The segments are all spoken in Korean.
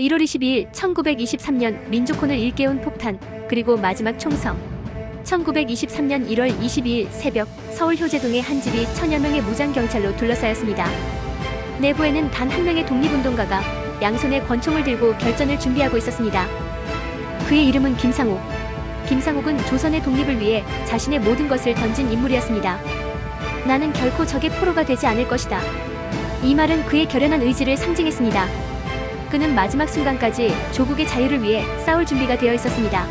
1월 22일 1923년 민족혼을 일깨운 폭탄, 그리고 마지막 총성. 1923년 1월 22일 새벽 서울 효제동의 한 집이 천여 명의 무장경찰로 둘러싸였습니다. 내부에는 단 한 명의 독립운동가가 양손에 권총을 들고 결전을 준비하고 있었습니다. 그의 이름은 김상옥. 김상옥은 조선의 독립을 위해 자신의 모든 것을 던진 인물이었습니다. 나는 결코 적의 포로가 되지 않을 것이다. 이 말은 그의 결연한 의지를 상징했습니다. 그는 마지막 순간까지 조국의 자유를 위해 싸울 준비가 되어 있었습니다.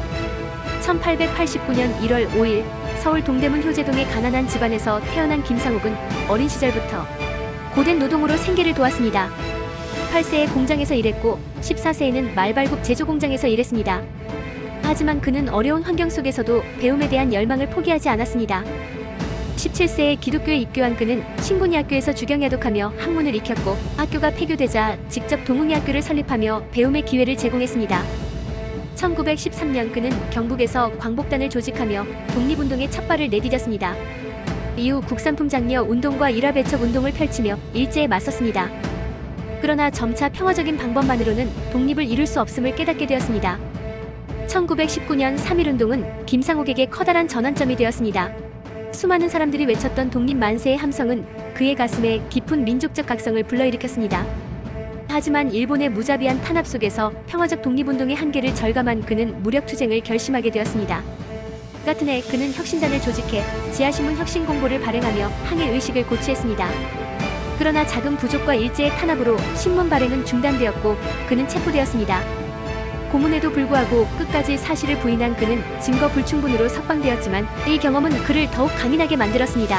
1889년 1월 5일 서울 동대문 효제동의 가난한 집안에서 태어난 김상옥은 어린 시절부터 고된 노동으로 생계를 도왔습니다. 8세에 공장에서 일했고 14세에는 말발굽 제조 공장에서 일했습니다. 하지만 그는 어려운 환경 속에서도 배움에 대한 열망을 포기하지 않았습니다. 17세에 기독교에 입교한 그는 신군이 학교에서 주경야독하며 학문을 익혔고, 학교가 폐교되자 직접 동웅이 학교를 설립하며 배움의 기회를 제공했습니다. 1913년 그는 경북에서 광복단을 조직하며 독립운동에 첫 발을 내디뎠습니다. 이후 국산품 장려 운동과 일화배척 운동을 펼치며 일제에 맞섰습니다. 그러나 점차 평화적인 방법만으로는 독립을 이룰 수 없음을 깨닫게 되었습니다. 1919년 3.1운동은 김상옥에게 커다란 전환점이 되었습니다. 수많은 사람들이 외쳤던 독립 만세의 함성은 그의 가슴에 깊은 민족적 각성을 불러일으켰습니다. 하지만 일본의 무자비한 탄압 속에서 평화적 독립운동의 한계를 절감한 그는 무력투쟁을 결심하게 되었습니다. 같은 해 그는 혁신단을 조직해 지하신문 혁신공보를 발행하며 항일의식을 고취했습니다. 그러나 자금 부족과 일제의 탄압으로 신문 발행은 중단되었고 그는 체포되었습니다. 고문에도 불구하고 끝까지 사실을 부인한 그는 증거 불충분으로 석방되었지만 이 경험은 그를 더욱 강인하게 만들었습니다.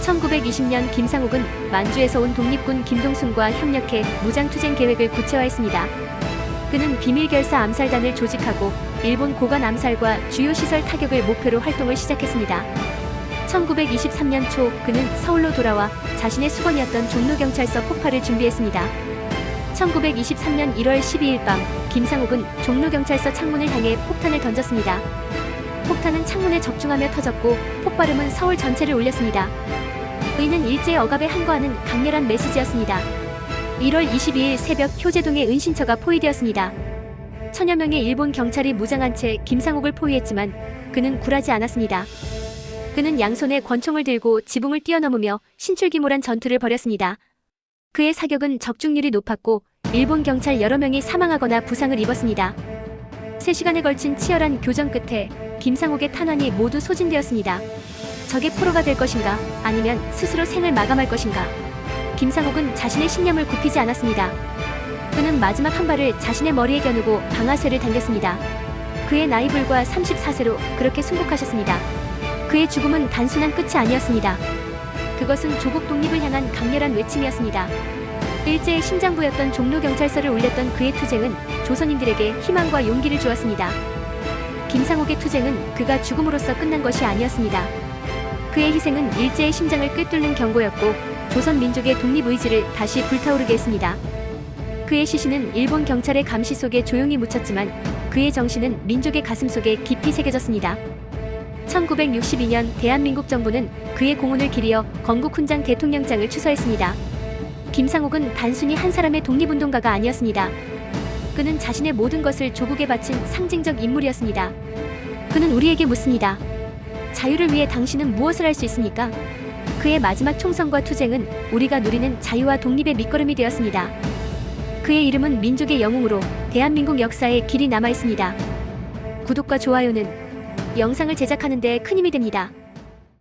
1920년 김상옥은 만주에서 온 독립군 김동순과 협력해 무장투쟁 계획을 구체화했습니다. 그는 비밀결사 암살단을 조직하고 일본 고관 암살과 주요 시설 타격을 목표로 활동을 시작했습니다. 1923년 초 그는 서울로 돌아와 자신의 수건이었던 종로경찰서 폭파를 준비했습니다. 1923년 1월 12일 밤 김상옥은 종로경찰서 창문을 향해 폭탄을 던졌습니다. 폭탄은 창문에 적중하며 터졌고 폭발음은 서울 전체를 울렸습니다. 이는 일제의 억압에 항거하는 강렬한 메시지였습니다. 1월 22일 새벽 효제동의 은신처가 포위되었습니다. 천여 명의 일본 경찰이 무장한 채 김상옥을 포위했지만 그는 굴하지 않았습니다. 그는 양손에 권총을 들고 지붕을 뛰어넘으며 신출귀몰한 전투를 벌였습니다. 그의 사격은 적중률이 높았고 일본 경찰 여러 명이 사망하거나 부상을 입었습니다. 3시간에 걸친 치열한 교전 끝에 김상옥의 탄환이 모두 소진되었습니다. 적의 포로가 될 것인가, 아니면 스스로 생을 마감할 것인가. 김상옥은 자신의 신념을 굽히지 않았습니다. 그는 마지막 한 발을 자신의 머리에 겨누고 방아쇠를 당겼습니다. 그의 나이 불과 34세로 그렇게 순국하셨습니다. 그의 죽음은 단순한 끝이 아니었습니다. 그것은 조국 독립을 향한 강렬한 외침이었습니다. 일제의 심장부였던 종로경찰서를 울렸던 그의 투쟁은 조선인들에게 희망과 용기를 주었습니다. 김상옥의 투쟁은 그가 죽음으로써 끝난 것이 아니었습니다. 그의 희생은 일제의 심장을 꿰뚫는 경고였고 조선 민족의 독립의지를 다시 불타오르게 했습니다. 그의 시신은 일본 경찰의 감시 속에 조용히 묻혔지만 그의 정신은 민족의 가슴 속에 깊이 새겨졌습니다. 1962년 대한민국 정부는 그의 공훈을 기리어 건국훈장 대통령장을 추서했습니다. 김상옥은 단순히 한 사람의 독립운동가가 아니었습니다. 그는 자신의 모든 것을 조국에 바친 상징적 인물이었습니다. 그는 우리에게 묻습니다. 자유를 위해 당신은 무엇을 할 수 있습니까? 그의 마지막 총성과 투쟁은 우리가 누리는 자유와 독립의 밑거름이 되었습니다. 그의 이름은 민족의 영웅으로 대한민국 역사에 길이 남아있습니다. 구독과 좋아요는 영상을 제작하는 데 큰 힘이 됩니다.